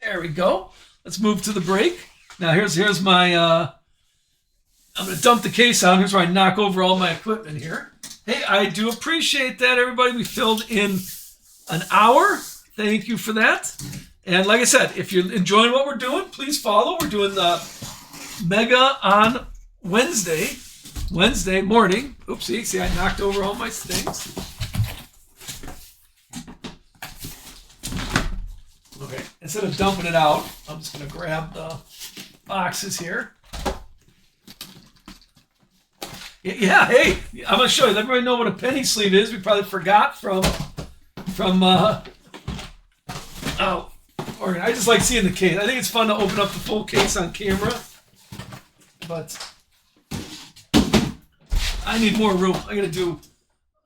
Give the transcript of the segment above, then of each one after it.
There we go. Let's move to the break. Now here's my I'm gonna dump the case out. Here's where I knock over all my equipment here. Hey, I do appreciate that, everybody. We filled in an hour. Thank you for that. And like I said, if you're enjoying what we're doing, please follow. We're doing the Mega on Wednesday morning. Oopsie, see, I knocked over all my things. Okay, instead of dumping it out, I'm just going to grab the boxes here. Yeah, hey, I'm going to show you. Let everybody know what a penny sleeve is. We probably forgot from I just like seeing the case. I think it's fun to open up the full case on camera, but I need more room. I got to do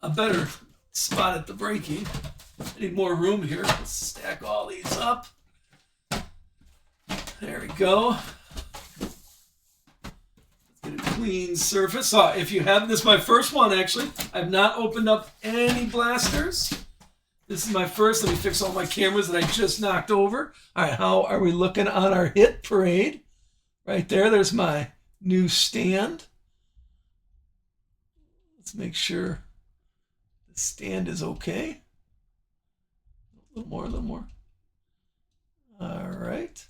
a better spot at the breaking. I need more room here. Let's stack all these up. There we go. Let's get a clean surface. So if you have this, my first one actually. I've not opened up any blasters. This is my first. Let me fix all my cameras that I just knocked over. All right, how are we looking on our hit parade? Right there, there's my new stand. Let's make sure the stand is okay. A little more. All right.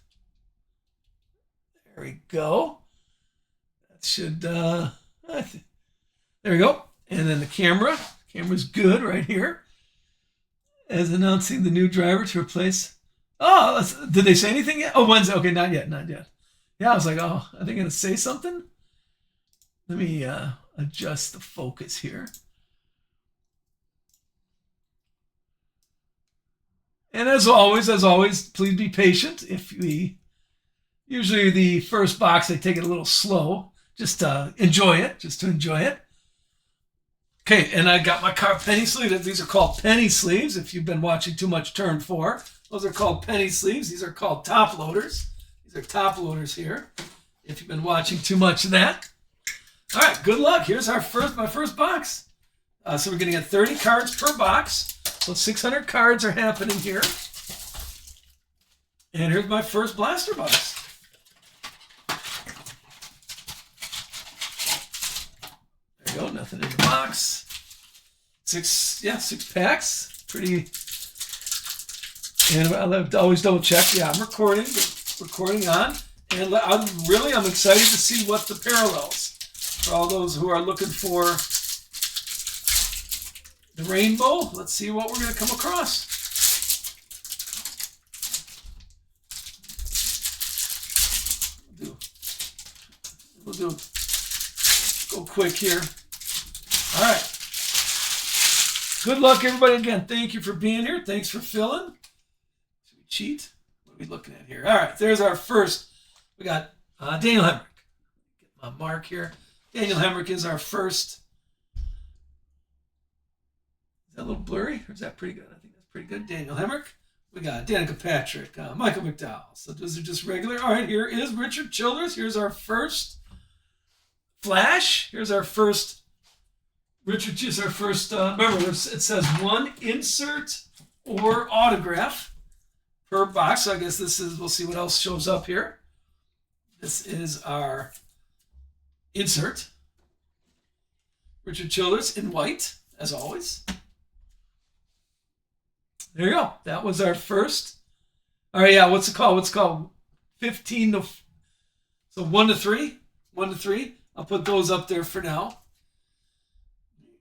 There we go. That should, there we go. And then the camera. Camera's good right here. As announcing the new driver to replace. Oh, did they say anything yet? Oh, Wednesday. Okay, not yet. Yeah, I was like, oh, are they going to say something? Let me adjust the focus here. And as always, please be patient. Usually the first box, I take it a little slow, just to enjoy it. Okay, and I got my penny sleeves. These are called penny sleeves. If you've been watching too much Turn 4, those are called penny sleeves. These are called top loaders. These are top loaders here. If you've been watching too much of that. All right, good luck. Here's my first box. So we're going to get 30 cards per box. So 600 cards are happening here. And here's my first blaster box. There you go, nothing in the box. Six packs. Pretty. And I always double check. Yeah, I'm recording on. And I'm excited to see what the parallels for all those who are looking for the rainbow. Let's see what we're going to come across. We'll do go quick here. All right. Good luck, everybody. Again, thank you for being here. Thanks for filling. Should we cheat? What are we looking at here? All right. There's our first. We got Daniel Hemrick. Get my mark here. Daniel Hemrick is our first. Is that a little blurry, or is that pretty good? I think that's pretty good. Daniel Hemrick. We got Danica Patrick, Michael McDowell. So those are just regular. All right, here is Richard Childress. Here's our first flash. Here's our first. Richard is our first. Remember, it says one insert or autograph per box. So I guess this is. We'll see what else shows up here. This is our insert. Richard Childress in white, as always. There you go. That was our first. All right, yeah, what's it called? 15 to... So 1 to 3. 1 to 3. I'll put those up there for now.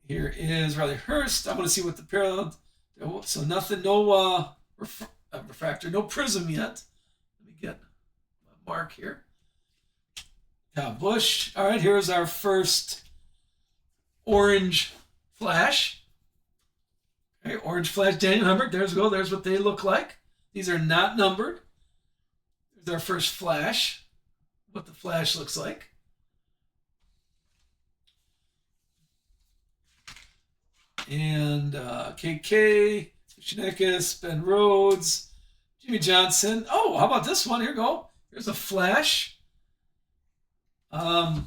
Here is Riley Hurst. I want to see what the parallel... So nothing, no refractor, no prism yet. Let me get my mark here. Kyle Busch. All right, here's our first orange flash. Okay, orange flash, Daniel Hemrick. There's what they look like. These are not numbered. There's our first flash. What the flash looks like. And KK, Shinekis, Ben Rhodes, Jimmy Johnson. Oh, how about this one? Here we go. Here's a flash. Not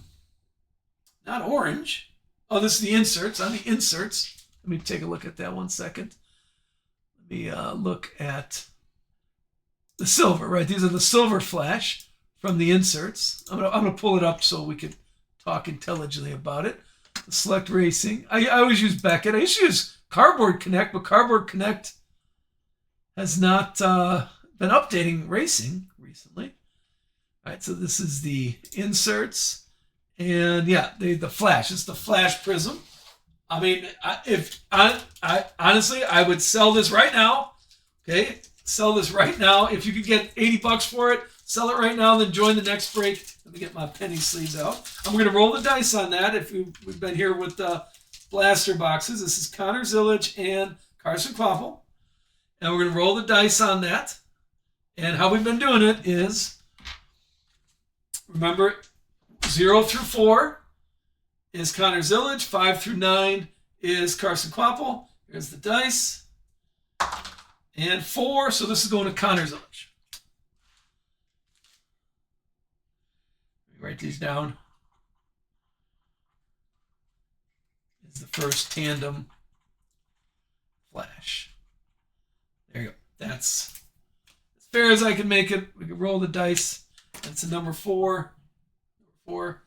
orange. Oh, this is the inserts. On the inserts. Let me take a look at that 1 second. Let me look at The silver, right? These are the silver flash from the inserts. I'm gonna pull it up so we can talk intelligently about it. The Select Racing. I always use Beckett. I used to use Cardboard Connect, but Cardboard Connect has not been updating racing recently. All right, so this is the inserts, and yeah, the flash. It's the flash prism. I mean, I honestly, I would sell this right now. Okay, sell this right now. If you could get $80 for it, sell it right now. Then join the next break. Let me get my penny sleeves out. I'm going to roll the dice on that. If we've been here with the blaster boxes, this is Connor Zillage and Carson Kvapil, and we're going to roll the dice on that. And how we've been doing it is, remember, 0 through 4 is Connor Zillage. 5 through 9 is Carson Kvapil. Here's the dice. And 4, so this is going to Connor Zillage. Write these down. Is the first tandem flash. There you go. That's as fair as I can make it. We can roll the dice. That's a number 4. Number 4.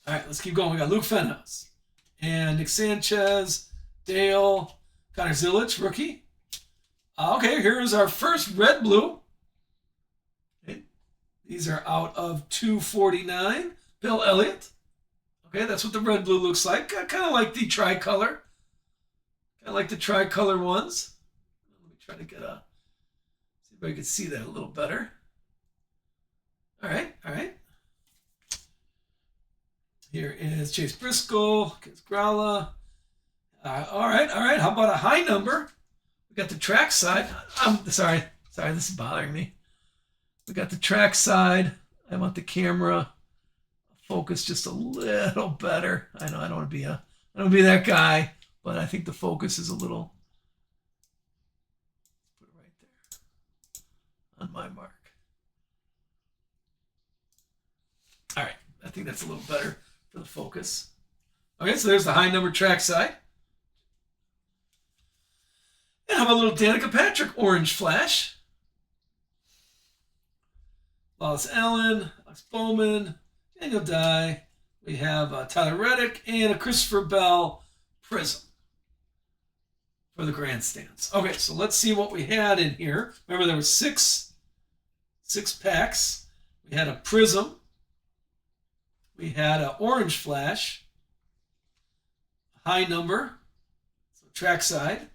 All right, let's keep going. We got Luke Fenhaus and Nick Sanchez, Dale, Connor Zillage, rookie. Okay, here's our first red-blue. Okay. These are out of 249. Bill Elliott. Okay, that's what the red-blue looks like. Kind of like the tricolor. Kind of like the tricolor ones. Let me try to get see if I can see that a little better. All right, all right. Here is Chase Briscoe, Kiz Gralla. All right. How about a high number? We got the track side. I'm sorry, this is bothering me. We got the track side. I want the camera focus just a little better. I know I don't want to be that guy, but I think the focus is a little. Put it right there on my mark. All right, I think that's a little better for the focus. Okay, so there's the high number track side. And how about a little Danica Patrick orange flash? Wallace Allen, Alex Bowman, Daniel Dye. We have Tyler Reddick and a Christopher Bell prism for the grandstands. Okay, so let's see what we had in here. Remember, there were six packs. We had a prism. We had an orange flash, high number, so trackside.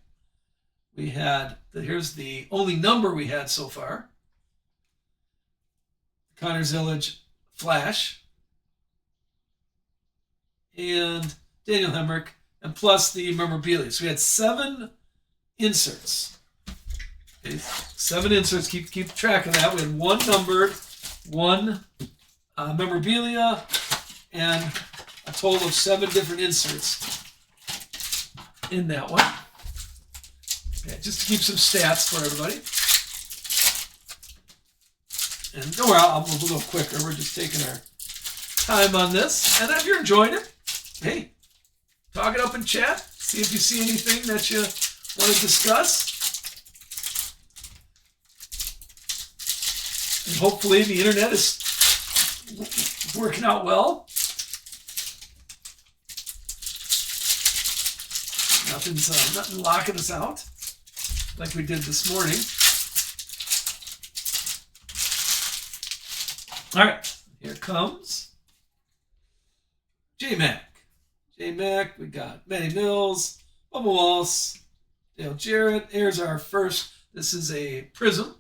We had, here's the only number we had so far, Connor Zillage flash, and Daniel Hemrick, and plus the memorabilia. So we had 7 inserts. Okay, 7 inserts, keep track of that. We had 1 numbered, 1 memorabilia, and a total of 7 different inserts in that one. Okay, just to keep some stats for everybody. And don't worry, I'll move a little quicker. We're just taking our time on this. And if you're enjoying it, hey, talk it up in chat. See if you see anything that you want to discuss. And hopefully the internet is working out well. Nothing locking us out like we did this morning. All right, here comes J-Mac. J-Mac, we got Matty Mills, Bubba Wallace, Dale Jarrett. Here's our first. This is a prism.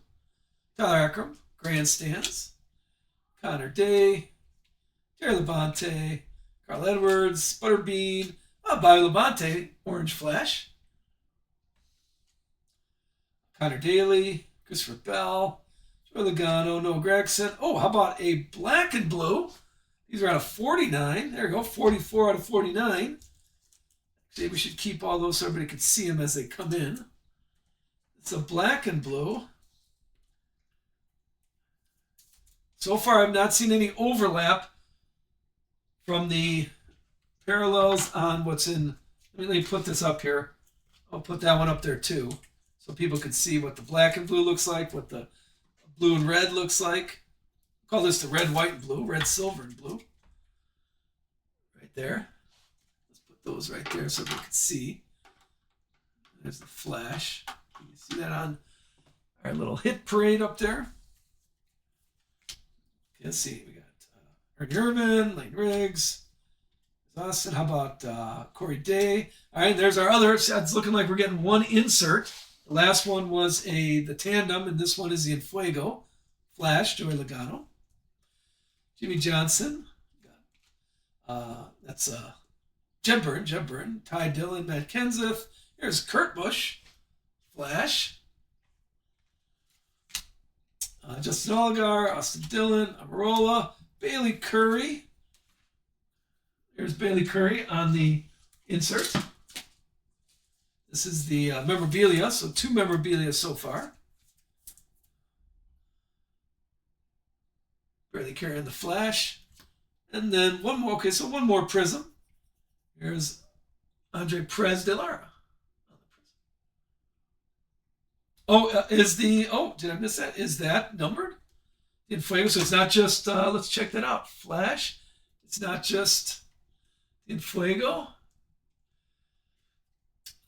Tyler Akram, grandstands. Connor Day, Terry Labonte, Carl Edwards, Butterbean, Bobby Labonte, orange flash. Connor Daly, Christopher Bell, Joe Logano, Noah Gregson. Oh, how about a black and blue? These are out of 49. There we go, 44 out of 49. Actually, we should keep all those so everybody can see them as they come in. It's a black and blue. So far, I've not seen any overlap from the parallels on what's in. Let me put this up here. I'll put that one up there too. so people could see what the black and blue looks like, what the blue and red looks like. Call this the red, white, and blue, red, silver, and blue. Right there. Let's put those right there so they can see. There's the flash. You can see that on our little hit parade up there. Okay, let's see. We got Ernie Irvin, Lane Riggs, Austin. How about Corey Day? All right, there's our other. It's looking like we're getting one insert. The last one was the tandem, and this one is the Enfuego. Flash, Joey Logano. Jimmy Johnson. That's Jeb Byrne. Ty Dillon, Matt Kenseth. Here's Kurt Busch. Flash. Justin Allgaier, Austin Dillon, Amarola, Bailey Curry. Here's Bailey Curry on the insert. This is the memorabilia, so 2 memorabilia so far. Bailey Curry in the flash. And then one more. Okay, so one more prism. Here's Andre Perez de Lara. Oh, did I miss that? Is that numbered? In Fuego, so it's not just, let's check that out. Flash. It's not just in Fuego.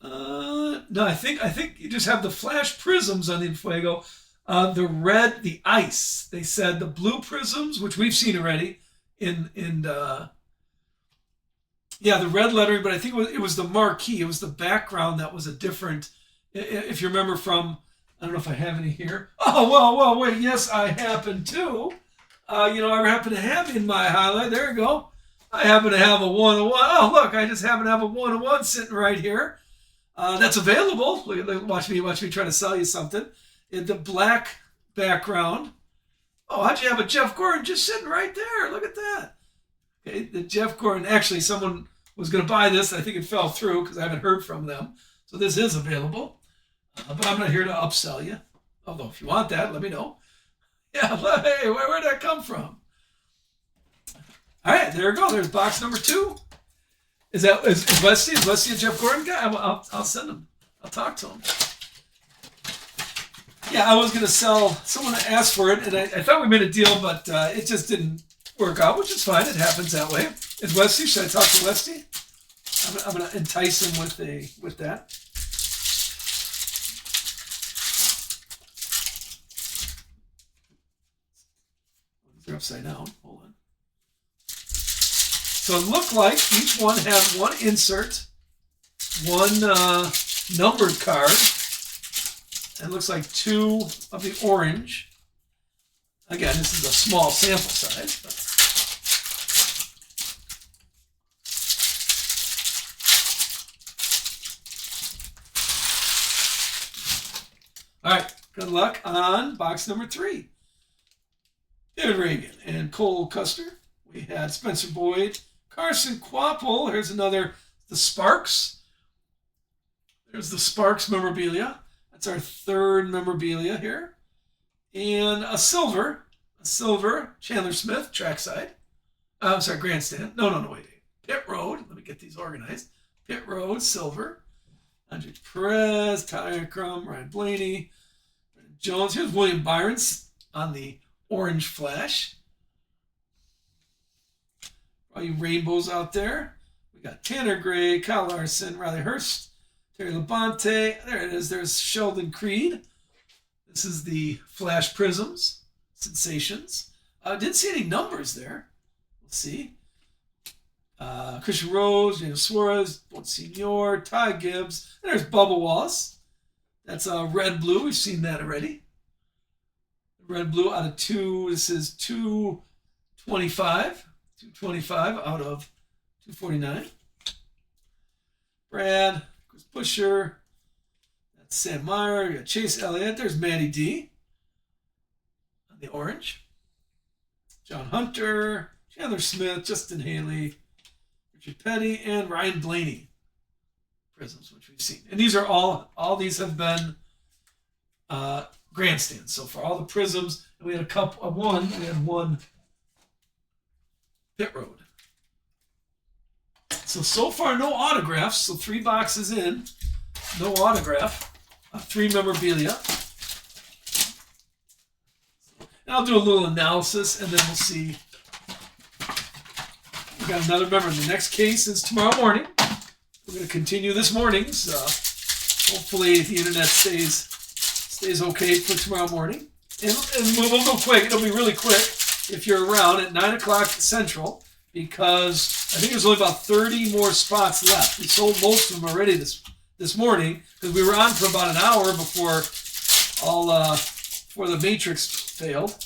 No, I think you just have the flash prisms on the Fuego. The red, the ice. They said the blue prisms, which we've seen already the red lettering, but I think it was the marquee. It was the background that was a different, if you remember from, I don't know if I have any here. Oh, well, wait. Yes, I happen to. I happen to have in my highlight. There you go. I happen to have a 101. Oh, look, I just happen to have a 101 sitting right here. That's available. Watch me try to sell you something. In the black background. Oh, how'd you have a Jeff Gordon just sitting right there? Look at that. Okay, the Jeff Gordon. Actually, someone was going to buy this. I think it fell through because I haven't heard from them. So this is available. But I'm not here to upsell you. Although, if you want that, let me know. Yeah, hey, where'd that come from? All right, there we go. There's box number 2. Is Westy a Jeff Gordon guy? I'll send him. I'll talk to him. Yeah, I was going to sell. Someone asked for it, and I thought we made a deal, but it just didn't work out, which is fine. It happens that way. Is Westy? Should I talk to Westy? I'm going to entice him with that. They're upside down. Hold on. So it looked like each one had one insert, one numbered card, and it looks like 2 of the orange. Again, this is a small sample size. All right, good luck on box number 3. David Reagan and Cole Custer. We had Spencer Boyd, Carson Quapple. Here's another, the Sparks. There's the Sparks memorabilia. That's our 3rd memorabilia here. And a silver, Chandler Smith, trackside. I'm sorry, grandstand. No, wait. Pit Road. Let me get these organized. Pit Road, silver. Andre Perez, Tyler Crum, Ryan Blaney, Brendan Jones. Here's William Byron's on the orange flash. All you rainbows out there. We got Tanner Gray, Kyle Larson, Riley Hurst, Terry Labonte. There it is. There's Sheldon Creed. This is the flash prisms. Sensations. Didn't see any numbers there. We'll see. Christian Rose, Daniel Suarez, Bonsignor, Ty Gibbs. And there's Bubba Wallace. That's red blue. We've seen that already. Red blue out of 2. This is 225. 225 out of 249. Brad, Chris Busher. That's Sam Meyer. You got Chase Elliott. There's Matty D on the orange. John Hunter, Chandler Smith, Justin Haley, Richard Petty, and Ryan Blaney. Prisms, which we've seen. And these are all these have been grandstands so far. All the prisms. And we had we had one Pit Road. So far, no autographs. So 3 boxes in, no autograph. 3 memorabilia. And I'll do a little analysis, and then we'll see. We got another member. The next case is tomorrow morning. We're going to continue this morning's. Hopefully the internet stays okay for tomorrow morning. And we'll go quick. It'll be really quick if you're around at 9 o'clock Central, because I think there's only about 30 more spots left. We sold most of them already this morning, because we were on for about an hour before the matrix failed.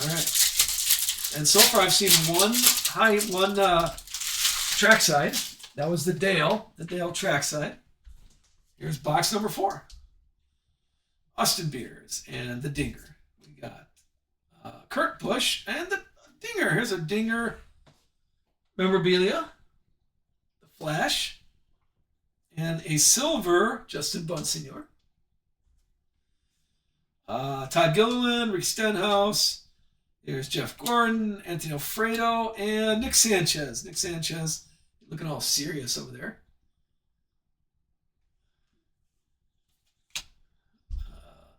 All right. And so far I've seen one trackside. That was the Dale trackside. Here's box number 4. Austin Beers and the Dinger. We got Kurt Busch and the Dinger. Here's a Dinger memorabilia. The Flash. And a silver Justin Bonsignor. Todd Gilliland, Rick Stenhouse. There's Jeff Gordon, Anthony Alfredo, and Nick Sanchez. Nick Sanchez looking all serious over there.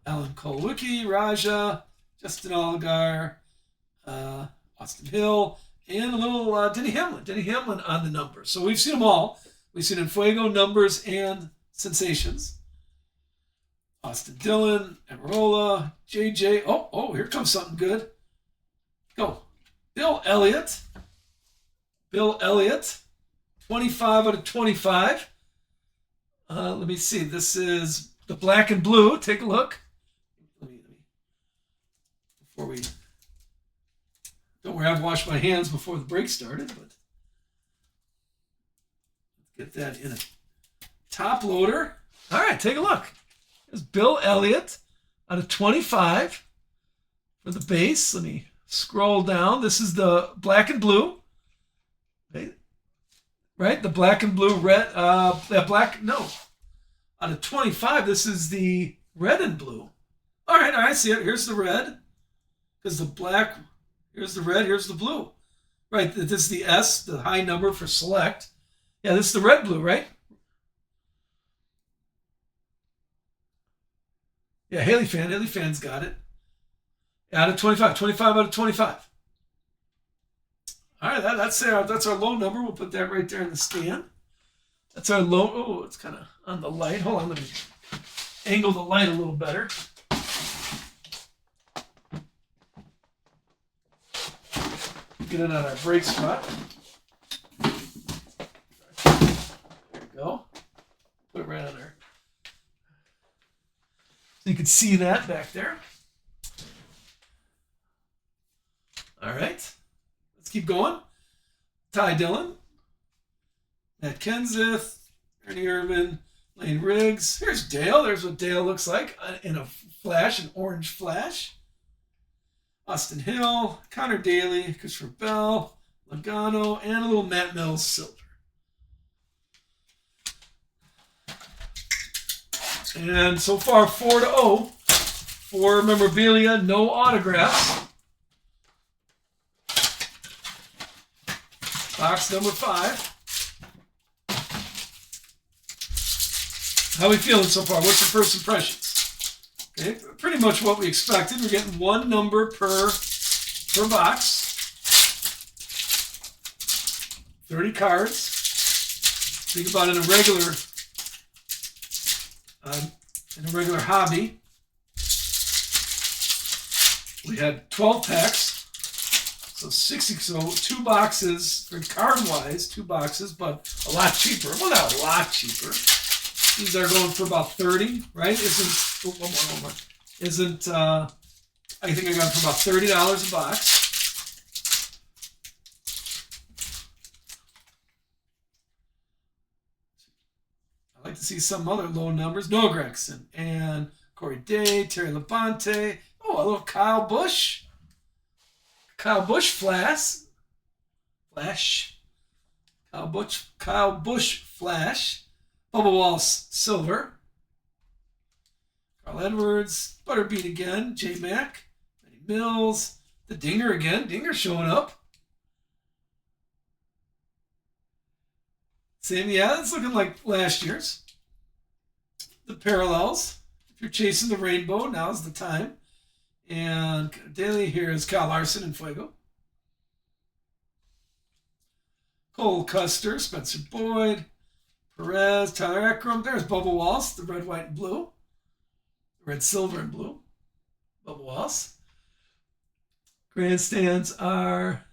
Alan Kolwicki, Raja, Justin Allgaier, Austin Hill, and a little Denny Hamlin. Denny Hamlin on the numbers. So we've seen them all. We've seen Fuego, numbers, and sensations. Austin Dillon, Amarola, JJ. Oh, here comes something good. Go. Bill Elliott. 25 out of 25. Let me see. This is the black and blue. Take a look. Before we... Don't worry, I've washed my hands before the break started, but let's get that in a top loader. All right, take a look. There's Bill Elliott out of 25 for the base. Let me scroll down. This is the black and blue. Right? The black and blue, red. Out of 25, this is the red and blue. All right, I see it. Here's the red. Because the black, here's the red, here's the blue. Right, this is the S, the high number for select. Yeah, this is the red blue, right? Yeah, Haley Fan's got it. Out of 25 out of 25. All right, that's our low number. We'll put that right there in the stand. That's our low. Oh, it's kind of on the light. Hold on, let me angle the light a little better. Get it on our brake spot. There we go. Put it right on there. So you can see that back there. All right. Let's keep going. Ty Dillon. Matt Kenseth. Ernie Irvin. Lane Riggs. Here's Dale. There's what Dale looks like in a flash, an orange flash. Austin Hill, Connor Daly, Christopher Bell, Logano, and a little Matt Mills silver. And so far, 4-0 for memorabilia, no autographs. Box number 5. How are we feeling so far? What's the first impressions? Okay, pretty much what we expected. We're getting one number per box. 30 cards. Think about in a regular hobby. We had 12 packs. So 60, so 2 boxes for card-wise, 2 boxes, but a lot cheaper. Well, not a lot cheaper. These are going for about 30, right? One more. I think I got it for about $30 a box. I like to see some other low numbers. Noah Gregson and Corey Day, Terry Labonte. Oh, a little Kyle Busch. Kyle Busch flash. Kyle Busch flash. Bubba Wallace silver. Carl Edwards, Butterbean again, J Mac, Benny Mills, the Dinger again. Dinger showing up. Same, yeah, it's looking like last year's. The parallels. If you're chasing the rainbow, now's the time. And daily here is Kyle Larson and Fuego. Cole Custer, Spencer Boyd, Perez, Tyler Eckram. There's Bubba Wallace, the red, white, and blue. Red, silver, and blue. Bubba Wallace. Grandstands are,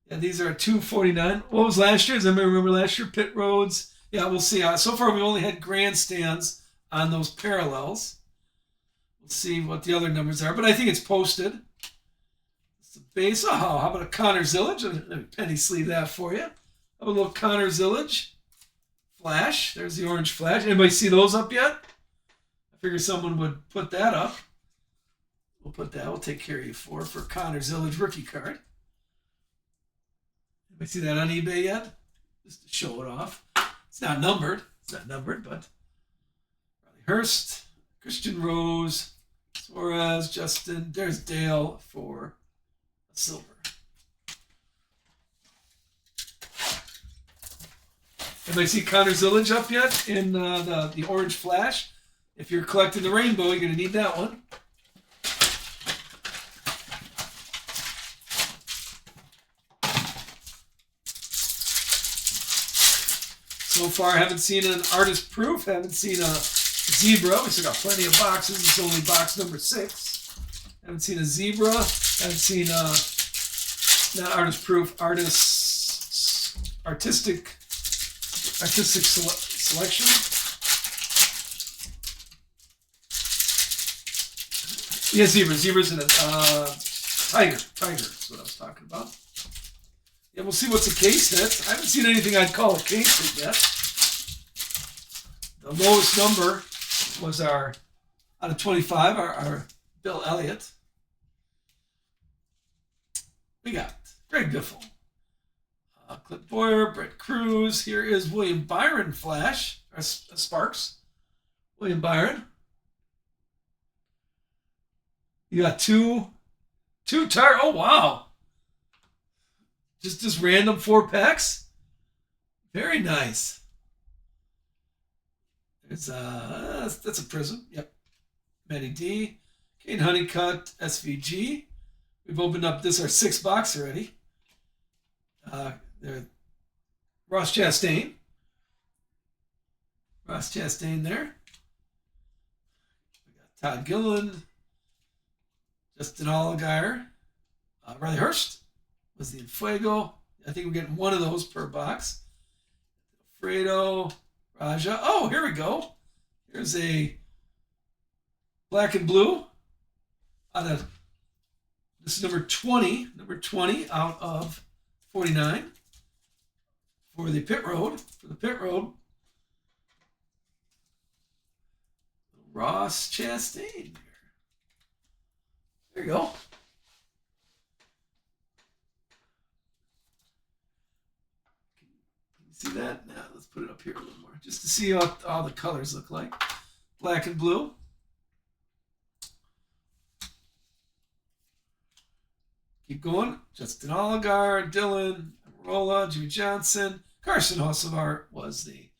yeah, these are 249. What was last year? Does anybody remember last year? Pit roads. Yeah, we'll see. So far, we only had grandstands on those parallels. We'll see what the other numbers are, but I think it's posted. It's the base. Oh, how about a Connor Zillage? Let me penny sleeve that for you. How about a little Connor Zillage flash? There's the orange flash. Anybody see those up yet? I figure someone would put that up. We'll put that. We'll take care of you for Connor Zillage rookie card. Anybody see that on eBay yet? Just to show it off. It's not numbered. It's not numbered, but Riley Hurst, Christian Rose, Suarez, Justin. There's Dale for a silver. Anybody see Connor Zillage up yet in the orange flash? If you're collecting the rainbow, you're going to need that one. So far, I haven't seen an artist proof. Haven't seen a zebra. We still got plenty of boxes. It's only box number 6. Haven't seen a zebra. Haven't seen not artist proof, artistic selection. Yeah, zebra. Zebra's in a tiger. Tiger is what I was talking about. Yeah, we'll see what's a case hit. I haven't seen anything I'd call a case hit yet. The lowest number was our, out of 25, our Bill Elliott. We got Greg Biffle, Clint Boyer, Brett Cruz. Here is William Byron Flash, or Sparks. William Byron. You got two tire. Oh, wow. Just random 4-packs. Very nice. It's that's a prism. Yep. Matty D. Kane Honeycutt, SVG. We've opened up this, our 6th box already. Ross Chastain. Ross Chastain there. We got Todd Gilliland. Justin Allgaier. Riley Hurst was the Fuego. I think we're getting one of those per box. Fredo, Raja. Oh, here we go. Here's a black and blue. This is number 20. Number 20 out of 49 for the pit road. Ross Chastain. There you go. See that? Now let's put it up here a little more, just to see what all the colors look like. Black and blue. Keep going. Justin Allgaier, Dylan, Amarola, Jimmy Johnson. Carson Hocevar was the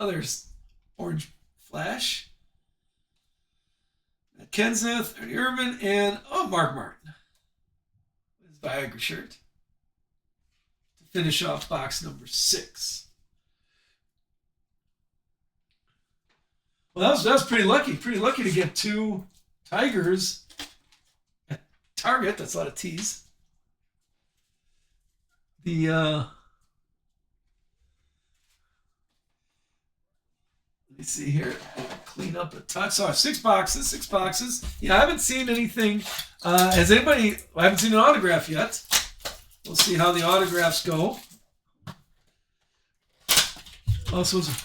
other orange flash. Matt Kenseth, Ernie Irvin, and Mark Martin. His Viagra shirt. Finish off box number 6. Well, that was pretty lucky. Pretty lucky to get 2 Tigers at Target. That's a lot of T's. Let me see here. Clean up a touch. So 6 boxes. Yeah, I haven't seen anything. I haven't seen an autograph yet. We'll see how the autographs go. Also, some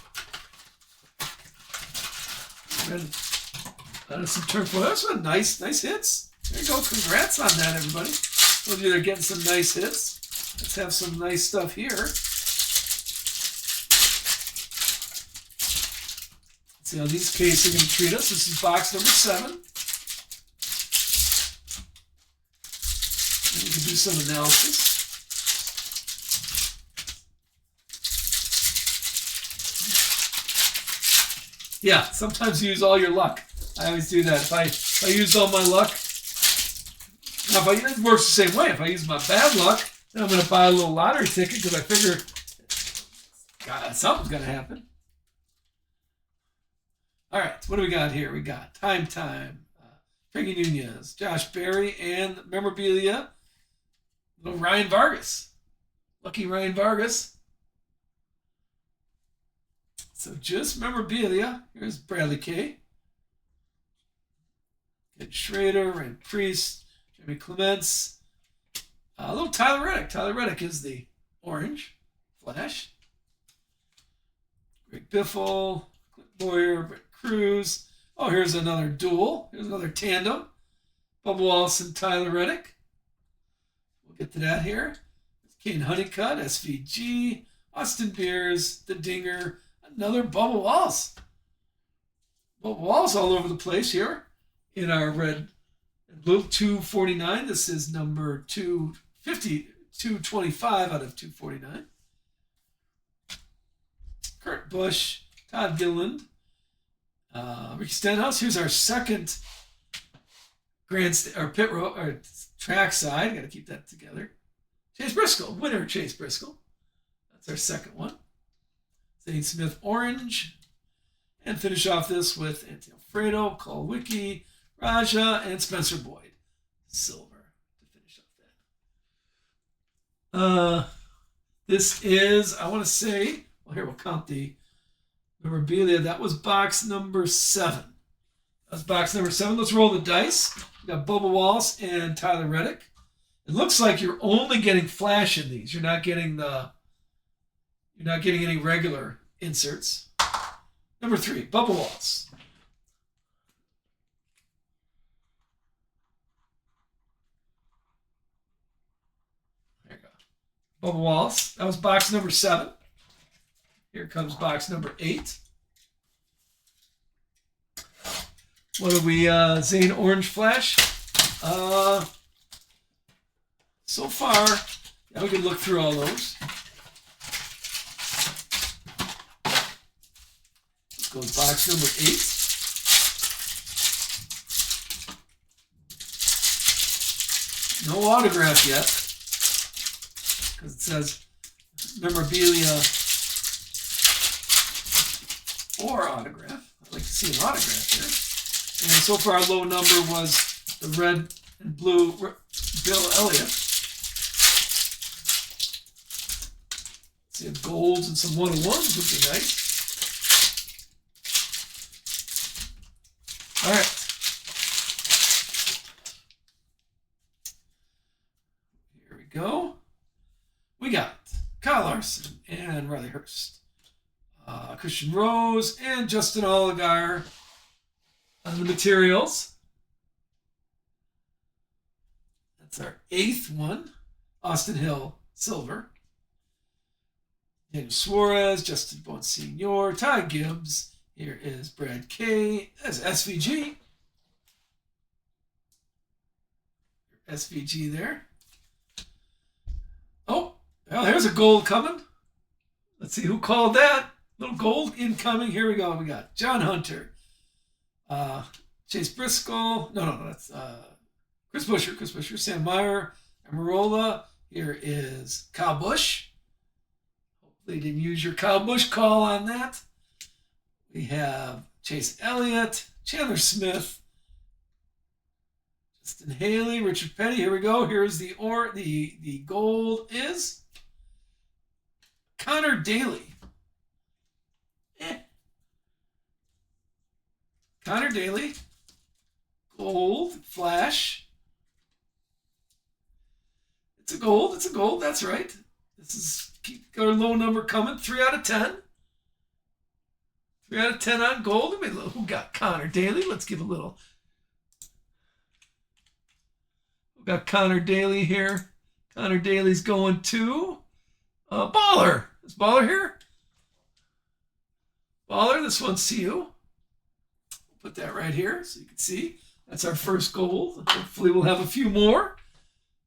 turquoise. That's some nice hits. There you go. Congrats on that, everybody. Those of you that are getting some nice hits. Let's have some nice stuff here. Let's see how these cases are going to treat us. This is box number 7. And we can do some analysis. Yeah, sometimes you use all your luck. I always do that. If I used all my luck, now it works the same way. If I use my bad luck, then I'm going to buy a little lottery ticket because I figure something's going to happen. All right, what do we got here? We got Time, Frankie Nunez, Josh Berry, and memorabilia. Little Ryan Vargas. Lucky Ryan Vargas. So just memorabilia. Here's Bradley K. Ed Schrader, Rand Priest, Jimmy Clements. A little Tyler Reddick. Tyler Reddick is the orange flash. Greg Biffle, Clint Boyer, Brett Cruz. Oh, here's another duel. Here's another tandem. Bubba Wallace and Tyler Reddick. We'll get to that here. Kane Honeycutt, SVG, Austin Beers, The Dinger, another Bubba Wallace. Bubba Wallace all over the place here in our red and blue 249. This is number 250, 225 out of 249. Kurt Busch, Todd Gilliland, Ricky Stenhouse. Here's our second pit row or track side. Got to keep that together. Chase Briscoe, winner Chase Briscoe. That's our second one. Zane Smith, orange. And finish off this with Anthony Alfredo, Cole Wiki, Raja, and Spencer Boyd, silver, to finish off that. This is, I want to say, well, here we'll count the memorabilia. That was box number 7. That's box number 7. Let's roll the dice. We got Bubba Wallace and Tyler Reddick. It looks like you're only getting flash in these. You're not getting any regular inserts. Number 3, Bubba Wallace. There you go. Bubba Wallace. That was box number 7. Here comes box number 8. What are we, Zane Orange Flash? So far, yeah, we can look through all those. Let's go to box number 8. No autograph yet, because it says memorabilia or autograph. I'd like to see an autograph here. And so far, our low number was the red and blue Bill Elliott. See if golds and some 101s would be nice. All right. Here we go. We got Kyle Larson and Riley Hurst. Christian Rose and Justin Allgaier on the materials. That's our 8th one. Austin Hill, silver. Daniel Suarez, Justin Bonsignor, Ty Gibbs. Here is Brad K. That's SVG. SVG there. Oh, well, here's a gold coming. Let's see who called that. Little gold incoming. Here we go. We got John Hunter. Chase Briscoe. No, that's Chris Buescher, Sam Meyer, Amarola. Here is Kyle Busch. Hopefully you didn't use your Kyle Busch call on that. We have Chase Elliott, Chandler Smith, Justin Haley, Richard Petty. Here we go. Here's the gold is Connor Daly. Connor Daly, gold, flash. It's a gold, that's right. This is, keep our low number coming, 3 out of 10. 3 out of 10 on gold. Who got Connor Daly? Let's give a little. We got Connor Daly here. Connor Daly's going to Baller. Is Baller here? Baller, this one's to you. Put that right here so you can see. That's our first gold. Hopefully we'll have a few more.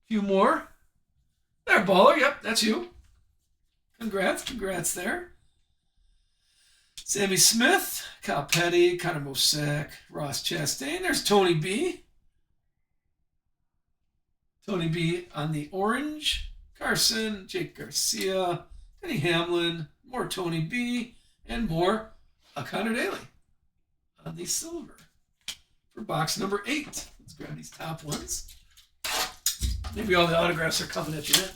There, Baller. Yep, that's you. Congrats there. Sammy Smith, Kyle Petty, Connor Mosack, Ross Chastain. There's Tony B. Tony B on the orange. Carson, Jake Garcia, Denny Hamlin, more Tony B, and more Connor Daly on the silver for box number 8. Let's grab these top ones. Maybe all the autographs are coming at the end.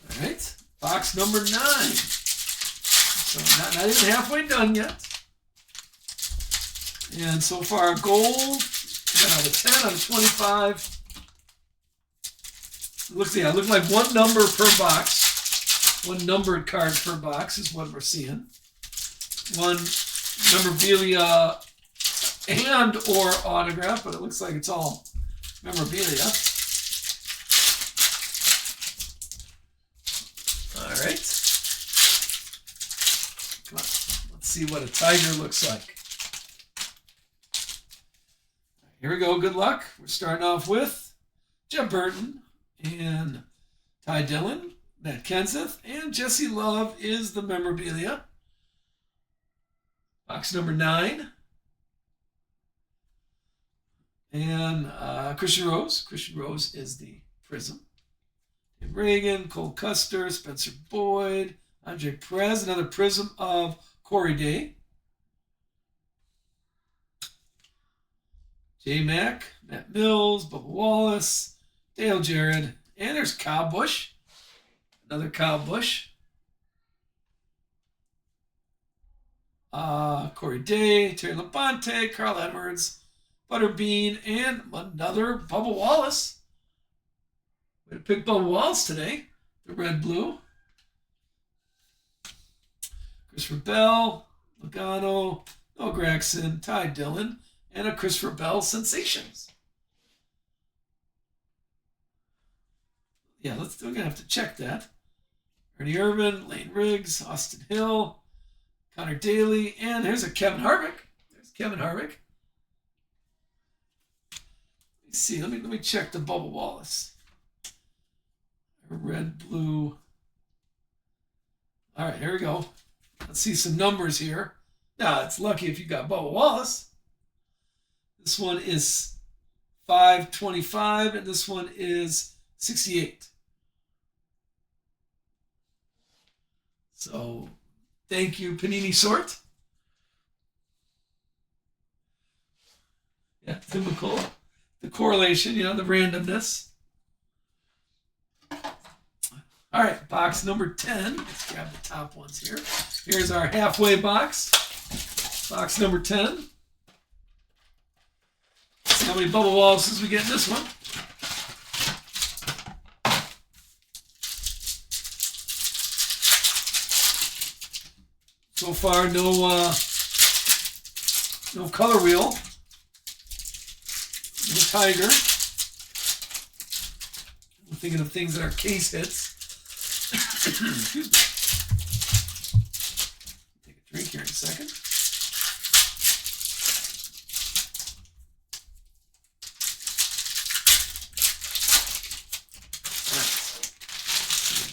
All right, box number 9. So not even halfway done yet. And so far, gold, we got out of 10 out of 25. Looks like one number per box. One numbered card per box is what we're seeing. One memorabilia and or autograph, but it looks like it's all memorabilia. All right. Come on. Let's see what a tiger looks like. Here we go. Good luck. We're starting off with Jeff Burton and Ty Dillon, Matt Kenseth, and Jesse Love is the memorabilia. Box number 9. And Christian Rose. Christian Rose is the Prism. Dave Reagan, Cole Custer, Spencer Boyd, Andre Perez, another Prism of Corey Day. J Mac, Matt Mills, Bubba Wallace, Dale Jarrett, and there's Kyle Busch. Another Kyle Busch. Corey Day, Terry Labonte, Carl Edwards, Butterbean, and another Bubba Wallace. Way to pick Bubba Wallace today. The red blue. Christopher Bell, Logano, Noah Gragson, Ty Dillon, and a Christopher Bell Sensations. Yeah, we're going to have to check that. Ernie Irvan, Lane Riggs, Austin Hill, Connor Daly, and there's a Kevin Harvick. There's Kevin Harvick. Let me see. Let me check the Bubba Wallace. Red, blue. All right, here we go. Let's see some numbers here. Now, it's lucky if you got Bubba Wallace. This one is 525, and this one is 68. So, thank you, Panini Sort. Yeah, typical. The correlation, the randomness. All right, box number 10. Let's grab the top ones here. Here's our halfway box. Box number 10. Let's see how many Bubba Wallaces we get in this one. So far, no color wheel. No tiger. I'm thinking of things that are case hits. Excuse me. Take a drink here in a second. All right.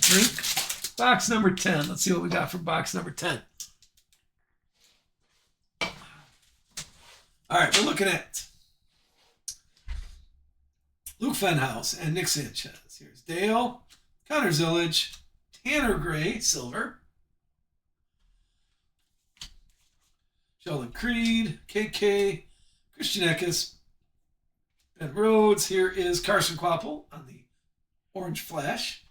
Drink. Box number 10. Let's see what we got for box number 10. All right, we're looking at Luke Fenhouse and Nick Sanchez. Here's Dale, Connor Zillage, Tanner Gray, silver, Sheldon Creed, KK, Christian Eckes, Ben Rhodes. Here is Carson Kvapil on the orange flash,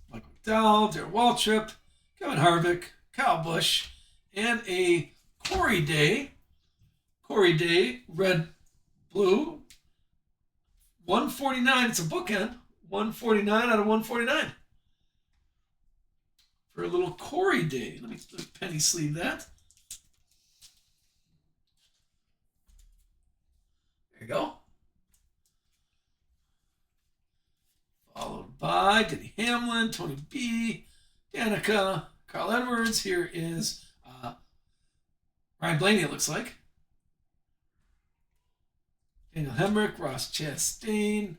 Michael McDowell, Darrell Waltrip, Kevin Harvick, Kyle Busch, and a Corey Day. Corey Day, red, blue, 149. It's a bookend. 149 out of 149. For a little Corey Day. Let me penny sleeve that. There you go. Followed by Denny Hamlin, Tony B, Danica, Carl Edwards. Here is Ryan Blaney, it looks like. Daniel Hemrick, Ross Chastain,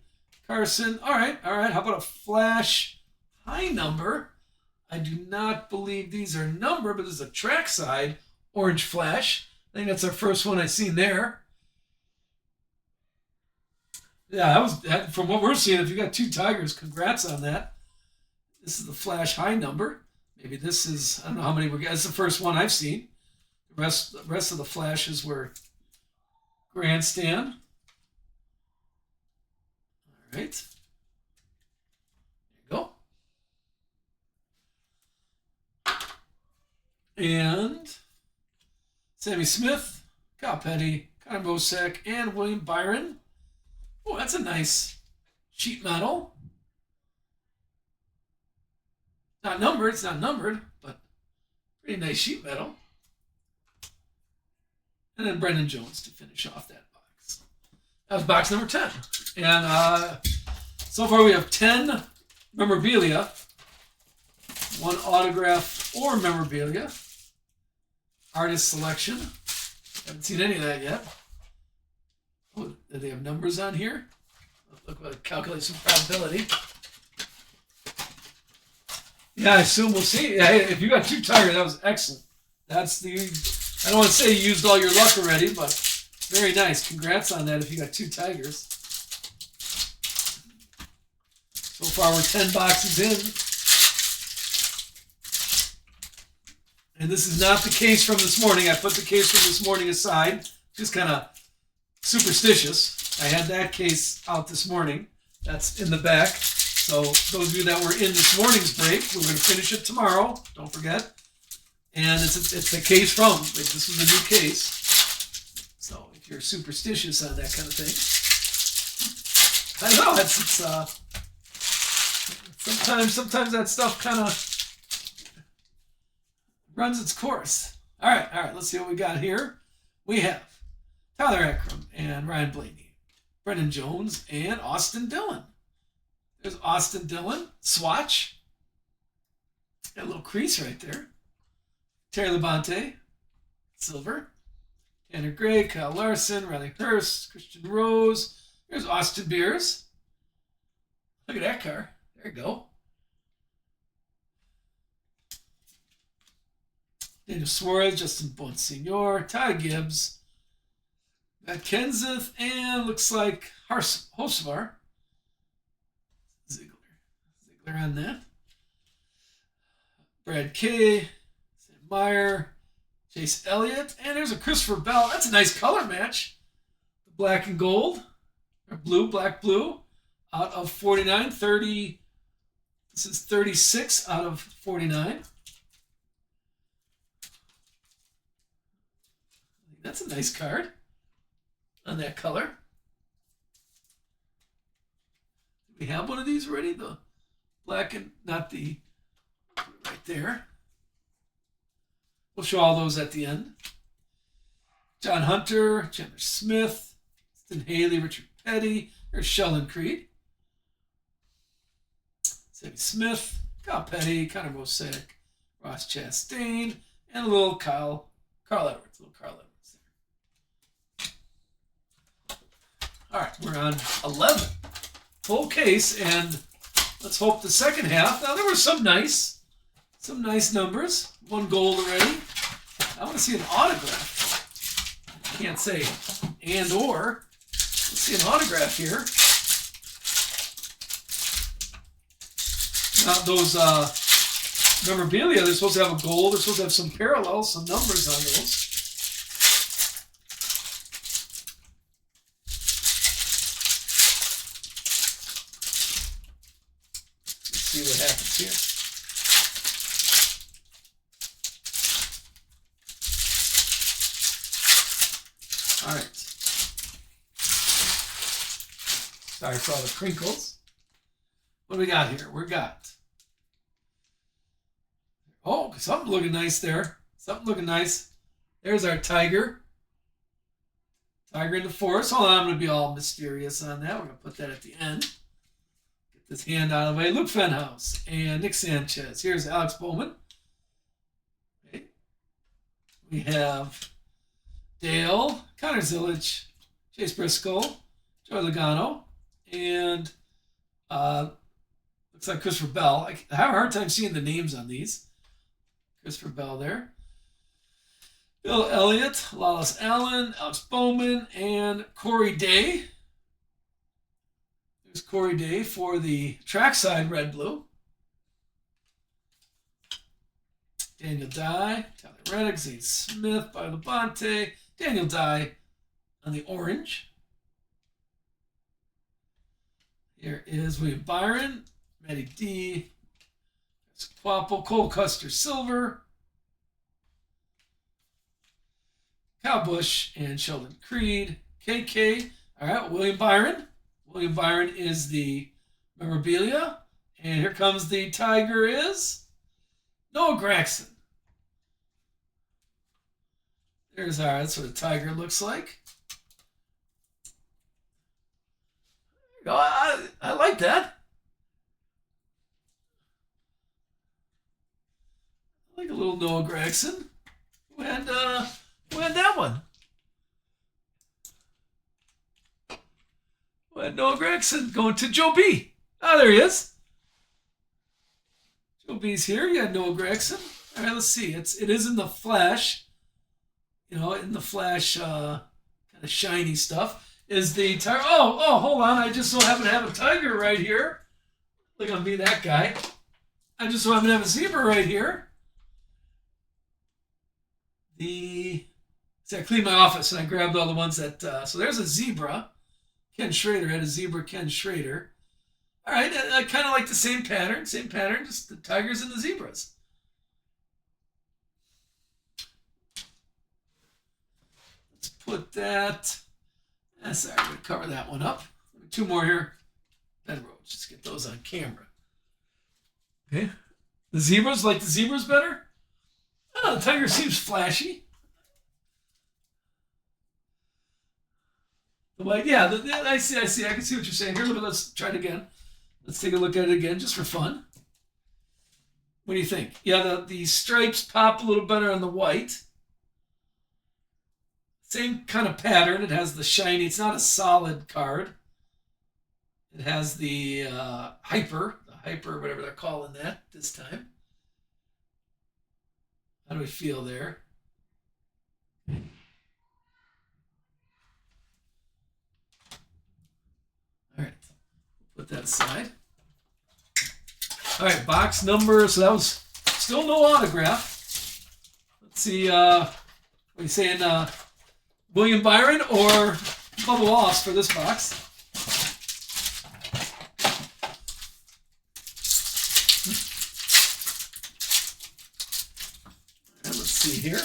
Carson. All right. How about a flash high number? I do not believe these are numbered, but this is a trackside orange flash. I think that's our first one I've seen there. Yeah, from what we're seeing. If you got 2 Tigers, congrats on that. This is the flash high number. Maybe this is, I don't know how many we're getting. It's the first one I've seen. The rest of the flashes were grandstand. All right. There you go. And Sammy Smith, Kyle Petty, Connor Mosek, and William Byron. Oh, that's a nice sheet metal. Not numbered, it's not numbered, but pretty nice sheet metal. And then Brendan Jones to finish off that box. That was box number 10. And so far we have 10 memorabilia, 1 autograph or memorabilia. Artist selection. Haven't seen any of that yet. Oh, do they have numbers on here? Look, what calculate some probability. Yeah, I assume we'll see. Hey, if you got 2 Tigers, that was excellent. That's I don't want to say you used all your luck already, but very nice. Congrats on that if you got 2 Tigers. So far, we're 10 boxes in. And this is not the case from this morning. I put the case from this morning aside. Just kind of superstitious. I had that case out this morning. That's in the back. So those of you that were in this morning's break, we're going to finish it tomorrow. Don't forget. And it's a case from. Like, this was a new case. So if you're superstitious on that kind of thing, I don't know. Sometimes that stuff kind of runs its course. All right. Let's see what we got here. We have Tyler Eckram and Ryan Blaney, Brendan Jones, and Austin Dillon. There's Austin Dillon, swatch. Got a little crease right there. Terry Labonte, silver. Tanner Gray, Kyle Larson, Riley Hurst, Christian Rose. There's Austin Beers. Look at that car. There you go. Daniel Suarez, Justin Bonsignor, Ty Gibbs, Matt Kenseth, and looks like Hocevar. Ziegler on that. Brad K, Sam Meyer, Chase Elliott, and there's a Christopher Bell. That's a nice color match. The black and gold, or blue, black, blue, out of 49. 30. This is 36 out of 49. That's a nice card on that color. Do we have one of these already? The black and not the right there. We'll show all those at the end. John Hunter, Chandler Smith, Stan Haley, Richard Petty. There's Sheldon Creed. Sammy Smith, Kyle Petty, Connor Mosek, Ross Chastain, and a little Carl Edwards. All right, we're on 11. Full case, and let's hope the second half. Now, there were some nice numbers. 1 gold already. I want to see an autograph. I can't say and or. Let's see an autograph here. Now, those memorabilia, they're supposed to have a gold. They're supposed to have some parallels, some numbers on those. See what happens here. All right. Sorry for all the crinkles. What do we got here? Oh, something looking nice there. Something looking nice. There's our Tiger. Tiger in the forest. Hold on, I'm going to be all mysterious on that. We're going to put that at the end. This hand out of the way. Luke Fenhouse and Nick Sanchez. Here's Alex Bowman. Okay. We have Dale, Connor Zillich, Chase Briscoe, Joey Logano, and looks like Christopher Bell. I have a hard time seeing the names on these. Christopher Bell there. Bill Elliott, Lawless Allen, Alex Bowman, and Corey Day. There's Corey Day for the trackside red blue. Daniel Dye, Tyler Reddick, Zane Smith, Bobby Labonte, Daniel Dye on the orange. Here is William Byron, Matty D, Quapple, Cole Custer silver, Kyle Busch, and Sheldon Creed. KK, all right, William Byron. William Byron is the memorabilia. And here comes the Tiger is Noah Gragson. There's our, that's what a Tiger looks like. I like that. I like a little Noah Gragson. Who had that one? Who had Noah Gragson going to Joe B? Ah, there he is. Joe B's here. You got Noah Gragson. All right, let's see. It is in the flash. You know, in the flash, kind of shiny stuff. Is the Tiger? Oh, hold on! I just so happen to have a Tiger right here. Look at me, that guy. I just so happen to have a zebra right here. See, I cleaned my office and I grabbed all the ones that. So there's a zebra. Ken Schrader had a zebra. Ken Schrader. All right, I kind of like the same pattern. Just the Tigers and the zebras. Let's put that. Sorry, I'm going to cover that one up. Two more here. Bedroach. Just get those on camera. Okay. The zebras, like the zebras better? Oh, the Tiger seems flashy. The white, yeah, I see. I can see what you're saying. Here, let's try it again. Let's take a look at it again, just for fun. What do you think? Yeah, the stripes pop a little better on the white. Same kind of pattern. It has the shiny. It's not a solid card. It has the hyper, whatever they're calling that this time. How do we feel there? All right, put that aside. All right, box number. So that was still no autograph. Let's see. What are you saying? William Byron or Bubba Wallace for this box? And let's see here.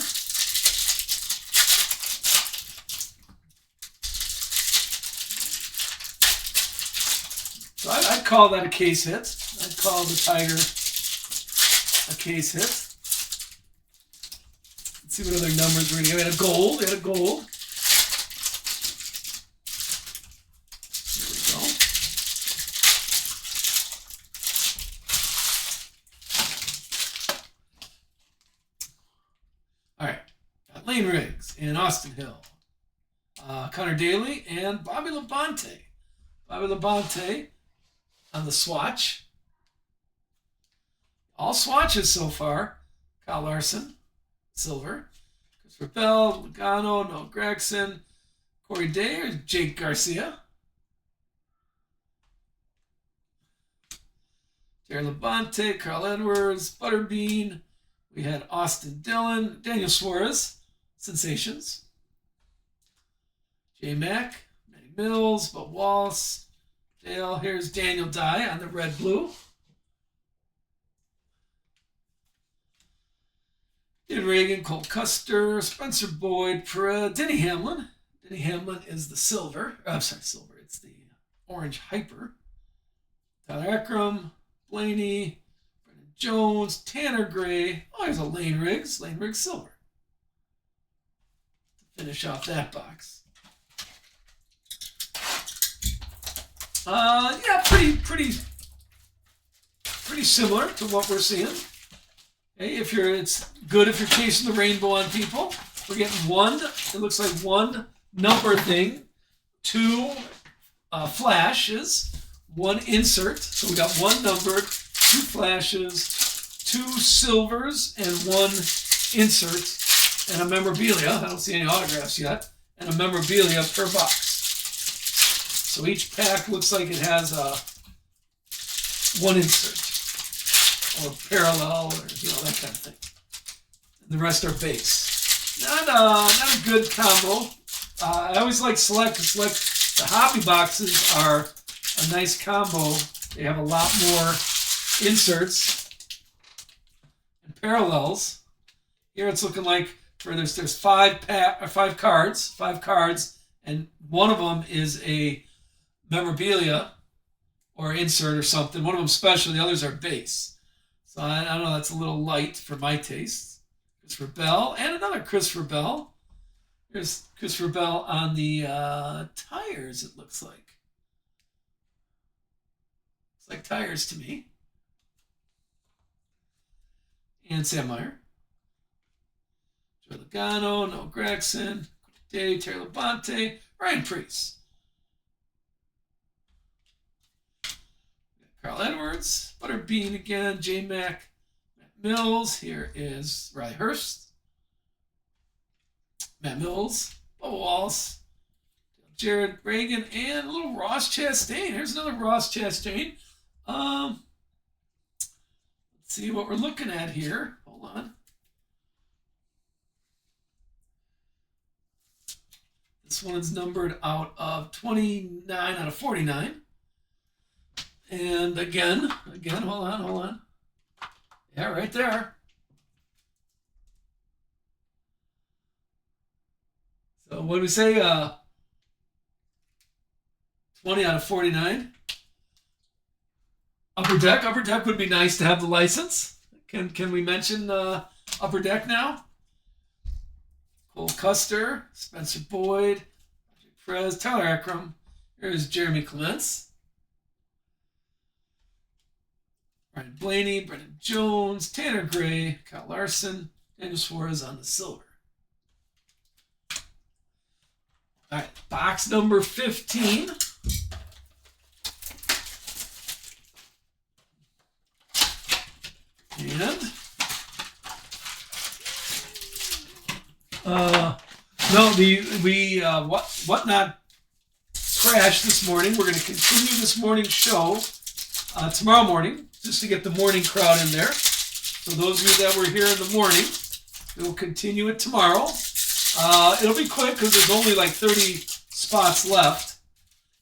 So I'd call that a case hit. I'd call the Tiger a case hit. Let's see what other numbers we're going to get. We had a gold. Lane Riggs and Austin Hill, Connor Daly and Bobby Labonte. Bobby Labonte on the swatch. All swatches so far. Kyle Larson, silver. Christopher Bell, Logano, Noah Gragson, Corey Day or Jake Garcia. Jerry Labonte, Carl Edwards, Butterbean. We had Austin Dillon, Daniel Suarez. Sensations. J Mac, Matty Mills, Bud Wallace, Dale. Here's Daniel Dye on the red blue. David Reagan, Cole Custer, Spencer Boyd, Denny Hamlin. Denny Hamlin is the silver. Silver. It's the orange hyper. Tyler Eckram, Blaney, Brendan Jones, Tanner Gray. Oh, here's a Lane Riggs. Lane Riggs silver. Finish off that box. Yeah, pretty similar to what we're seeing. Okay, it's good if you're chasing the rainbow on people. We're getting one. It looks like one number thing, two flashes, one insert. So we got one numbered, two flashes, two silvers, and one insert, and a memorabilia. I don't see any autographs yet. And a memorabilia per box. So each pack looks like it has one insert or parallel, or that kind of thing. And the rest are base. Not a good combo. I always like select because the hobby boxes are a nice combo. They have a lot more inserts and parallels. Here it's looking like there's five cards, and one of them is a memorabilia or insert or something. One of them special, the others are base. So I don't know, that's a little light for my taste. Christopher Bell and another Christopher Bell. Here's Christopher Bell on the tires, it looks like. It's like tires to me. And Sam Meyer. Joe Logano, Noah Gregson, Dave, Terry Labonte, Ryan Preece. Carl Edwards, Butterbean again, J Mac, Matt Mills. Here is Riley Hurst, Matt Mills, Bubba Wallace, Jared Reagan, and a little Ross Chastain. Here's another Ross Chastain. Let's see what we're looking at here. Hold on. This one's numbered out of 29 out of 49. And again, hold on. Yeah, right there. So what do we say? 20 out of 49. Upper Deck would be nice to have the license. Can we mention Upper Deck now? Cole Custer, Spencer Boyd, Prez, Tyler Ekram. Here's Jeremy Clements. Ryan Blaney, Brendan Jones, Tanner Gray, Kyle Larson, Daniel Suarez on the silver. All right, box number 15. And whatnot crashed this morning. We're going to continue this morning show tomorrow morning, just to get the morning crowd in there. So those of you that were here in the morning, we'll continue it tomorrow. It'll be quick because there's only like 30 spots left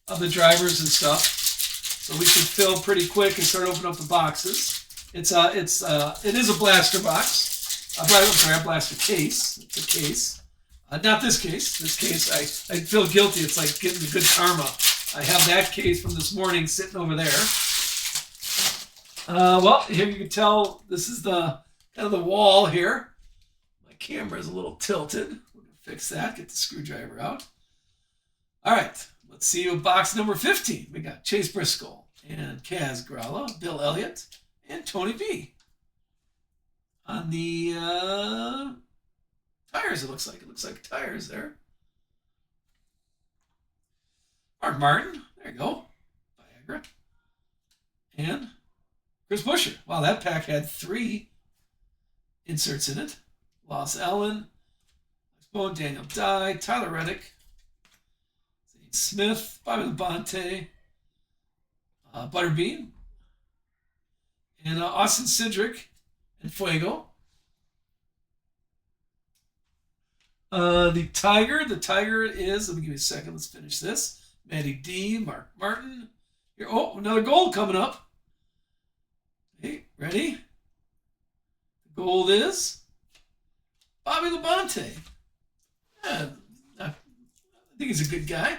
of the drivers and stuff. So we should fill pretty quick and start opening up the boxes. It is a blaster box. I'm sorry, a blaster case. It's a case. Not this case. This case, I feel guilty. It's like getting the good karma. I have that case from this morning sitting over there. Well, here you can tell this is the kind of the wall here. My camera is a little tilted. We're going to fix that. Get the screwdriver out. All right. Let's see box number 15. We got Chase Briscoe and Kaz Gralla, Bill Elliott, and Tony B. On the tires, it looks like. It looks like tires there. Mark Martin. There you go. Viagra. And Chris Buescher. Wow, that pack had 3 inserts in it. Loss Allen, Bone, Daniel Dye, Tyler Reddick, Zane Smith, Bobby Labonte, Butterbean, and Austin Cindric and Fuego. The Tiger is, let me give you a second, let's finish this. Matty D, Mark Martin. Here, oh, another gold coming up. Hey, ready? The gold is Bobby Labonte. Yeah, I think he's a good guy. I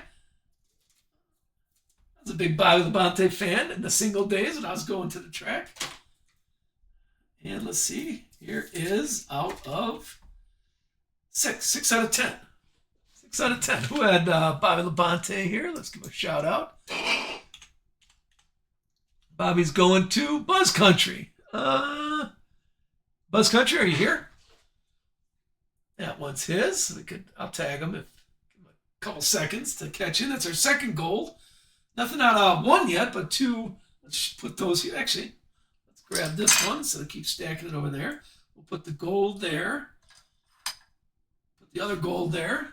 was a big Bobby Labonte fan in the single days when I was going to the track. And let's see. Here is out of 6 out of 10. 6 out of 10. Who had Bobby Labonte here? Let's give him a shout out. Bobby's going to Buzz Country. Buzz Country, are you here? That one's his. I'll tag him. Give him a couple seconds to catch in. That's our second gold. Nothing out of one yet, but two. Let's put those here. Actually, let's grab this one so I keep stacking it over there. We'll put the gold there. Put the other gold there.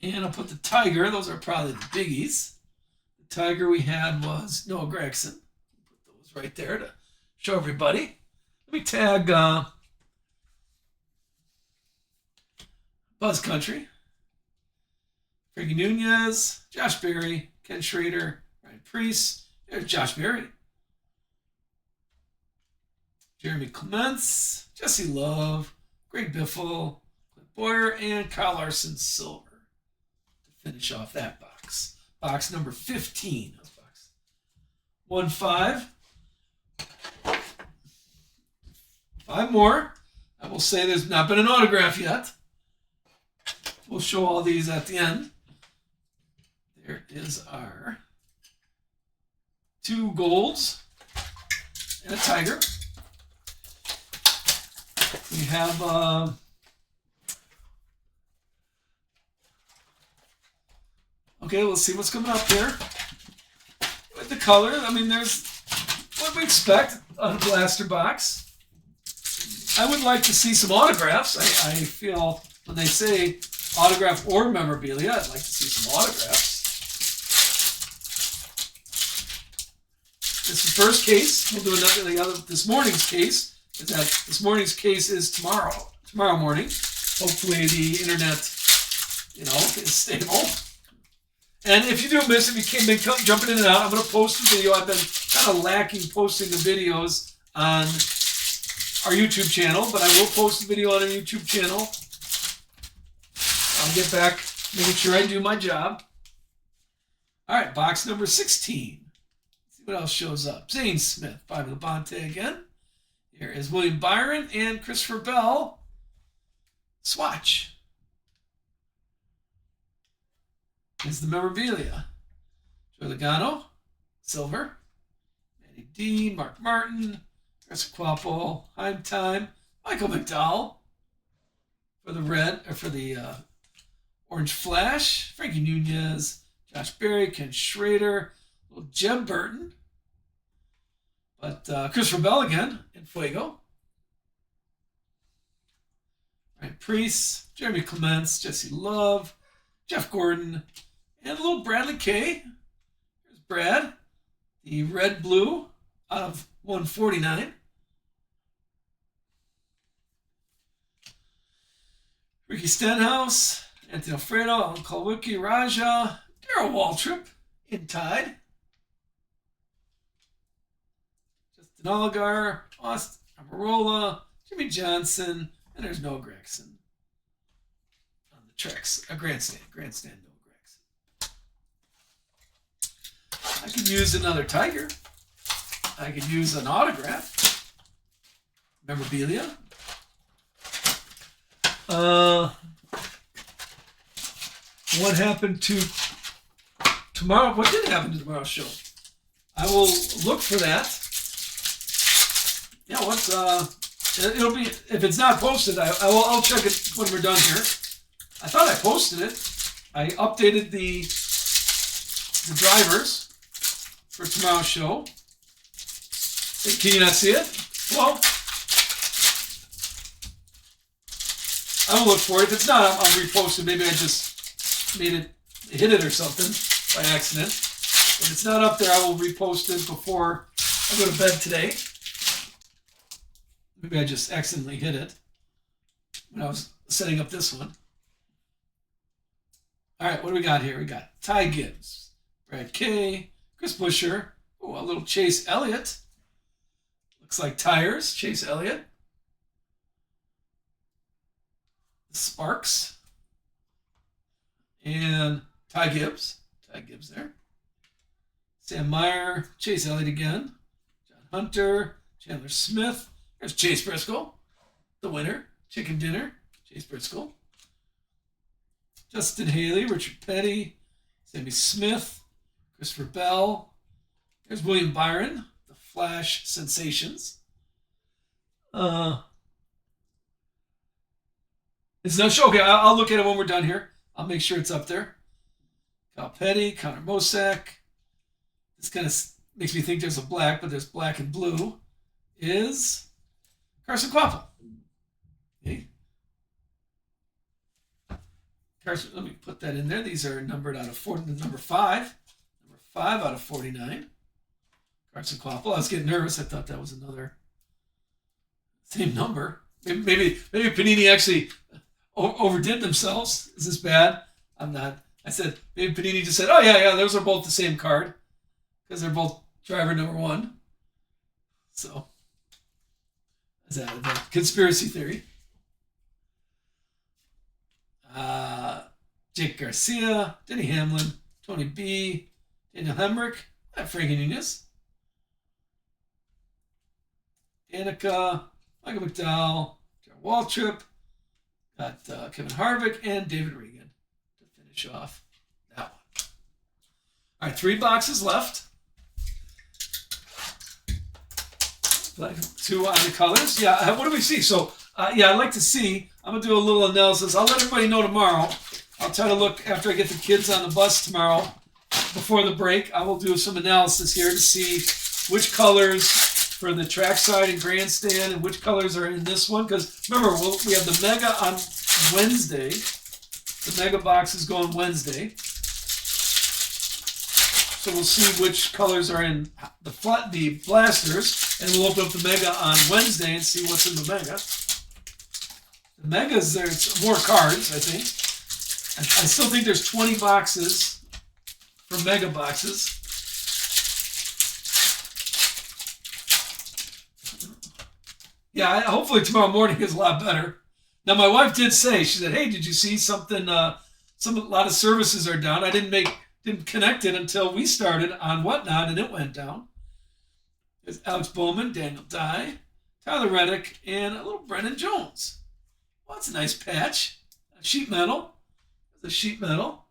And I'll put the tiger. Those are probably the biggies. The tiger we had was Noah Gregson. Put those right there to show everybody. Let me tag Buzz Country. Frankie Nunez, Josh Berry, Ken Schrader, Ryan Priest. There's Josh Berry. Jeremy Clements, Jesse Love, Greg Biffle, Clint Boyer, and Kyle Larson Silver to finish off that box. Box number 15 of box 1-5. 5 more. I will say there's not been an autograph yet. We'll show all these at the end. There is our 2 golds and a tiger. We have okay, let's see what's coming up here. With the color, I mean, there's what we expect on a blaster box. I would like to see some autographs. I feel when they say autograph or memorabilia, I'd like to see some autographs. This is the first case. We'll do another. This morning's case is that this morning's case is tomorrow morning. Hopefully the internet, is stable. And if you do miss, if you been jumping in and out, I'm going to post a video. I've been kind of lacking posting the videos on our YouTube channel, but I will post a video on our YouTube channel. I'll get back, making sure I do my job. All right, box number 16. Let's see what else shows up. Zane Smith, Bobby Labonte again. Here is William Byron and Christopher Bell. Swatch. Is the memorabilia. Joe Logano, silver. Eddie D, Mark Martin, Chris Quapple, Heim Time, Michael McDowell for the red, or for the Orange Flash, Frankie Nunez, Josh Berry, Ken Schrader, little Jeb Burton, but Christopher Bell again in Fuego. Ryan Priest, Jeremy Clements, Jesse Love, Jeff Gordon, and a little Bradley K. Here's Brad, the red-blue out of 149. Ricky Stenhouse, Anthony Alfredo, Alan Kalwicki, Raja, Darryl Waltrip in Tide. Justin Oligar, Austin Amarola, Jimmy Johnson, and there's Noah Gregson on the tracks. A grandstand, Noah Gregson. I could use another tiger. I could use an autograph. Memorabilia. What happened to tomorrow? What did happen to tomorrow's show? I will look for that. Yeah, it'll be, if it's not posted, I'll check it when we're done here. I thought I posted it. I updated the drivers for tomorrow's show. Can you not see it? Well, I will look for it. If it's not, I'll repost it. Maybe I just hit it or something by accident. If it's not up there, I will repost it before I go to bed today. Maybe I just accidentally hit it when I was setting up this one. All right, what do we got here? We got Ty Gibbs, Brad K, Chris Buescher, a little Chase Elliott. Looks like tires, Chase Elliott. Sparks. And Ty Gibbs. Ty Gibbs there. Sam Meyer, Chase Elliott again. John Hunter, Chandler Smith. There's Chase Briscoe, the winner. Chicken Dinner, Chase Briscoe. Justin Haley, Richard Petty, Sammy Smith, Christopher Bell. There's William Byron, the Flash Sensations. It's no show. Okay, I'll look at it when we're done here. I'll make sure it's up there. Cal Petty, Connor Mosak. This kind of makes me think there's a black, but there's black and blue. Is Carson Quapple. Okay. Carson, let me put that in there. These are numbered out of 40. Number 5. Number 5 out of 49. Carson Quapple. I was getting nervous. I thought that was another same number. Maybe Panini actually overdid themselves. Is this bad? I'm not. I said, maybe Panini just said, oh, yeah, those are both the same card because they're both driver number 1. So, is that a conspiracy theory? Jake Garcia, Denny Hamlin, Tony B, Daniel Hemrick, Frankie Nunez, Danica, Michael McDowell, Jared Waltrip, got Kevin Harvick, and David Regan to finish off that one. All right, 3 boxes left. 2 on the colors. Yeah, what do we see? So, I'd like to see. I'm going to do a little analysis. I'll let everybody know tomorrow. I'll try to look after I get the kids on the bus tomorrow before the break. I will do some analysis here to see which colors for the trackside and grandstand and which colors are in this one. Because remember, we have the Mega on Wednesday. The Mega box is going Wednesday. So we'll see which colors are in the blasters. And we'll open up the Mega on Wednesday and see what's in the Mega. The Mega's there's more cards, I think. I still think there's 20 boxes for Mega boxes. Yeah, hopefully tomorrow morning is a lot better. Now, my wife did say, she said, hey, did you see something? A lot of services are down. I didn't connect it until we started on Whatnot, and it went down. There's Alex Bowman, Daniel Dye, Tyler Reddick, and a little Brennan Jones. Well, that's a nice patch. Sheet metal. The sheet metal.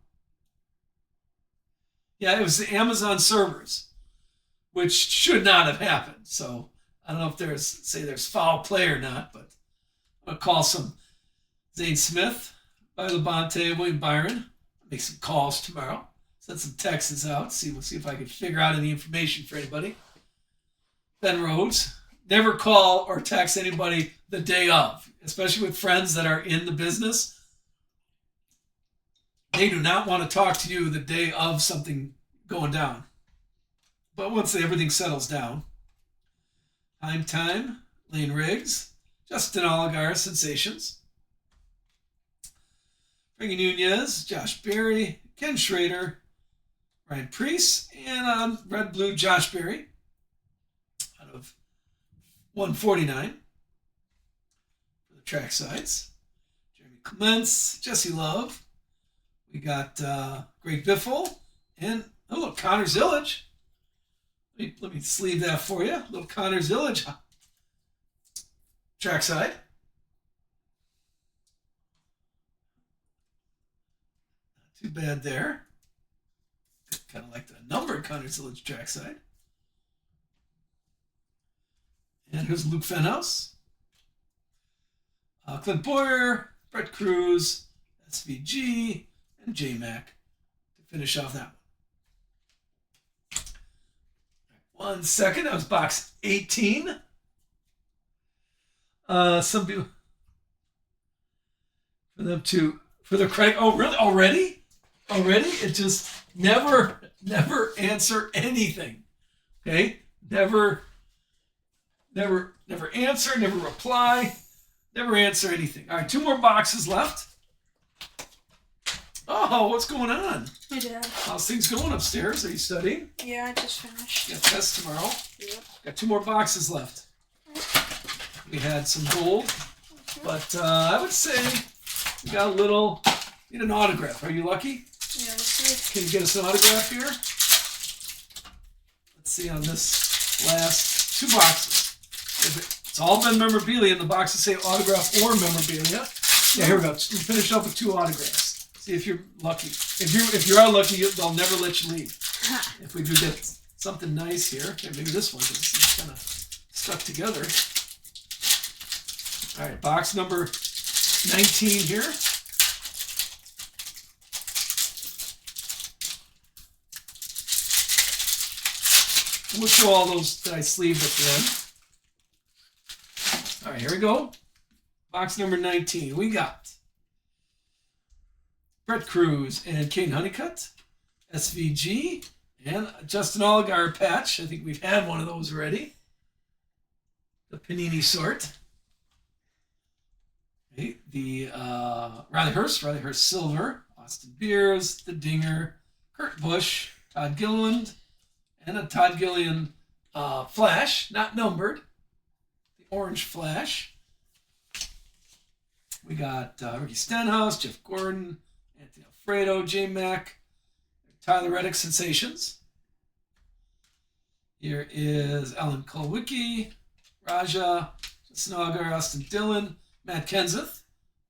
Yeah, it was the Amazon servers, which should not have happened. So I don't know if there's foul play or not, but I'm going to call some Zane Smith, by Labonte, William Byron. Make some calls tomorrow. Send some texts out. We'll see if I can figure out any information for anybody. Ben Rhodes. Never call or text anybody the day of, especially with friends that are in the business. They do not want to talk to you the day of something going down. But once everything settles down, Time, Lane Riggs, Justin Allgaier, Sensations, Frankie Nunez, Josh Berry, Ken Schrader, Ryan Preece, and Red Blue Josh Berry out of 149 for the track sides. Jeremy Clements, Jesse Love. We got Greg Biffle and look, Connor Zillage. Let me sleeve that for you. A little Connor Zillage trackside. Not too bad there. Kind of like the numbered Connor Zillage trackside. And here's Luke Fenhouse. Clint Boyer, Brett Cruz, SVG, and J-Mac to finish off that one. 1 second. That was box 18. Some people for their credit. Oh, really? Already? It just never answer anything. Okay? Never answer, never reply, never answer anything. All right, 2 more boxes left. Oh, what's going on? Hi, Dad. How's things going upstairs? Are you studying? Yeah, I just finished. Got tests tomorrow. Yep. Got 2 more boxes left. We had some gold, but I would say we got a little. Need an autograph. Are you lucky? Yeah, let's see. Can you get us an autograph here? Let's see on this last 2 boxes. It's all been memorabilia, and the boxes say autograph or memorabilia. Yeah, here we go. We finish up with 2 autographs. See if you're lucky. If you are lucky, they'll never let you leave. If we do get something nice here, okay, maybe this one is kind of stuck together. All right, box number 19 here. we'll show all those that I sleeved at the end. All right, here we go. Box number 19. We got Brett Cruz and Kane Honeycutt, SVG, and Justin Allgaier patch. I think we've had one of those already. The Panini sort. Okay, the Riley Hurst Silver, Austin Beers, the Dinger, Kurt Busch, Todd Gilliland, and a Todd Gilliland Flash, not numbered. The Orange Flash. We got Ricky Stenhouse, Jeff Gordon, Anthony Alfredo, J Mac, Tyler Reddick Sensations. Here is Alan Kulwicki, Raja, Snogger, Austin Dillon, Matt Kenseth,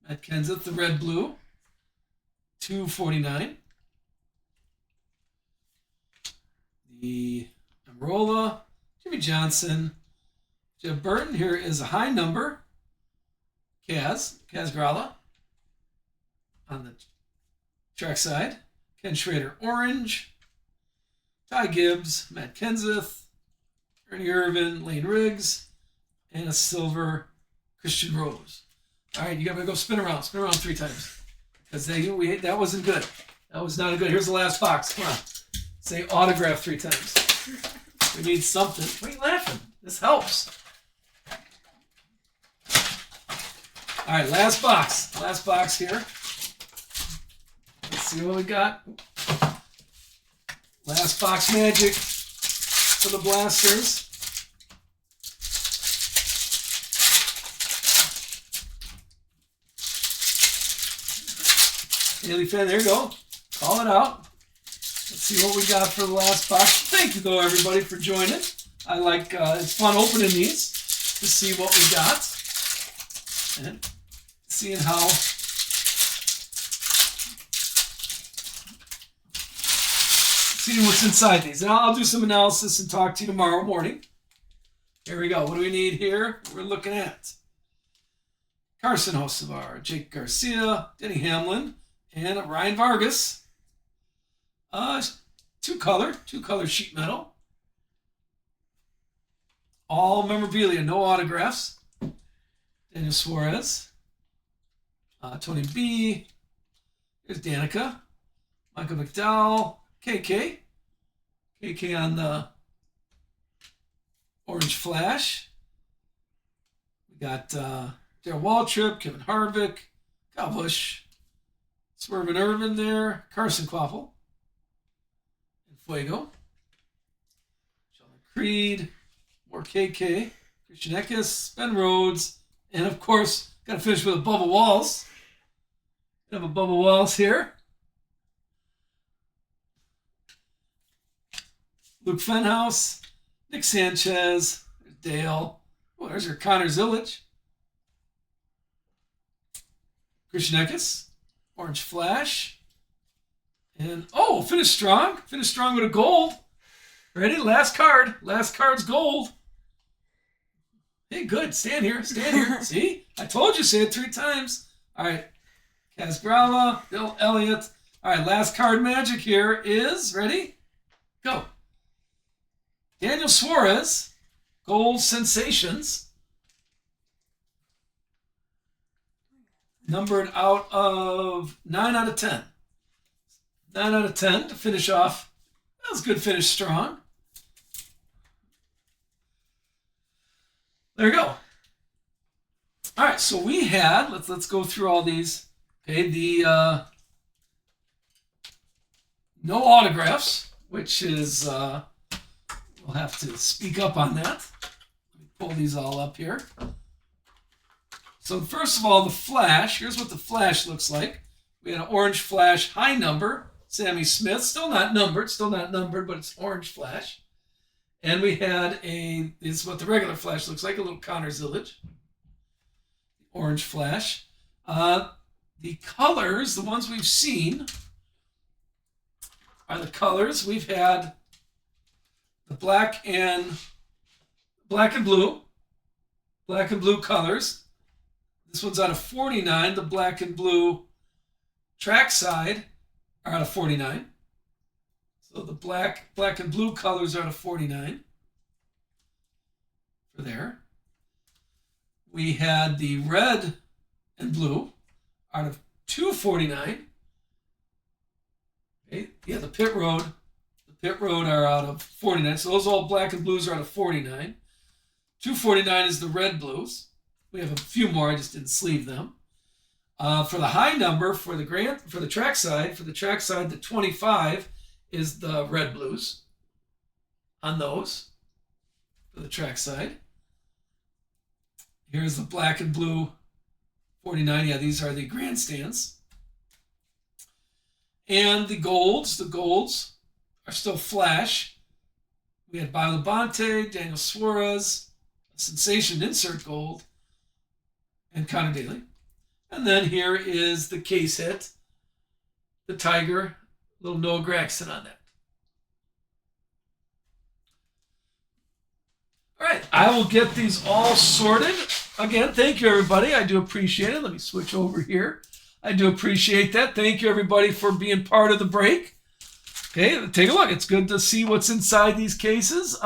the red blue, $2.49. The Amarola, Jimmy Johnson, Jeff Burton. Here is a high number. Kaz Grala on the track side. Ken Schrader orange. Ty Gibbs, Matt Kenseth, Ernie Irvin, Lane Riggs, and a silver Christian Rose. All right, you got to go spin around 3 times because that wasn't good. That was not good. Here's the last box. Come on, say autograph 3 times. We need something. Why are you laughing? This helps. All right, last box here. Let's see what we got. Last box magic for the Blasters. Haley fan, there you go. Call it out. Let's see what we got for the last box. Thank you, though, everybody, for joining. I like, it's fun opening these to see what we got. And seeing how seeing what's inside these. And I'll do some analysis and talk to you tomorrow morning. Here we go. What do we need here? We're looking at Carson Hocevar, Jake Garcia, Denny Hamlin, and Ryan Vargas. Two color sheet metal. All memorabilia, no autographs. Daniel Suarez, Tony B, here's Danica, Michael McDowell, KK on the Orange Flash. We got Darryl Waltrip, Kevin Harvick, Kyle Busch, Swervin Irvin there, Carson Quaffle, and Fuego, Sheldon Creed, more KK, Christian Eckes, Ben Rhodes, and of course, got to finish with a Bubba Walls. We have a Bubba Walls here. Luke Fenhouse, Nick Sanchez, Dale. Oh, there's your Connor Zillage. Christian Eckes, Orange Flash. And, finish strong. Finish strong with a gold. Ready? Last card. Last card's gold. Hey, good. Stand here. See? I told you, say it 3 times. All right. Kaz Grala, Bill Elliott. All right, last card magic here is, ready? Go. Daniel Suarez, Gold Sensations. Numbered out of 9 out of 10. 9 out of 10 to finish off. That was a good finish, strong. There you go. All right, so we had, let's go through all these. Okay, the no autographs, which is, we'll have to speak up on that. Let me pull these all up here. So first of all, the Flash. Here's what the Flash looks like. We had an Orange Flash high number, Sammy Smith. Still not numbered, but it's Orange Flash. And we had this is what the regular Flash looks like, a little Connor Zillage. Orange Flash. The colors, the ones we've seen, are the colors. We've had the black and blue colors. This one's out of 49. The black and blue trackside are out of 49. So the black and blue colors are out of 49. for there. We had the red and blue out of 249. Okay, yeah, the pit road are out of 49. So those all black and blues are out of 49. 249 is the red blues. We have a few more. I just didn't sleeve them. For the high number for the track side, the 25 is the red blues on those for the track side. Here's the black and blue 49. Yeah, these are the grandstands. And the golds are still flash. We had Bylabonte, Daniel Suarez, a Sensation Insert Gold, and Connor Daly. And then here is the case hit, the Tiger, little Noah Gragson on that. All right, I will get these all sorted. Again, thank you, everybody. I do appreciate it. Let me switch over here. I do appreciate that. Thank you, everybody, for being part of the break. Okay, take a look. It's good to see what's inside these cases.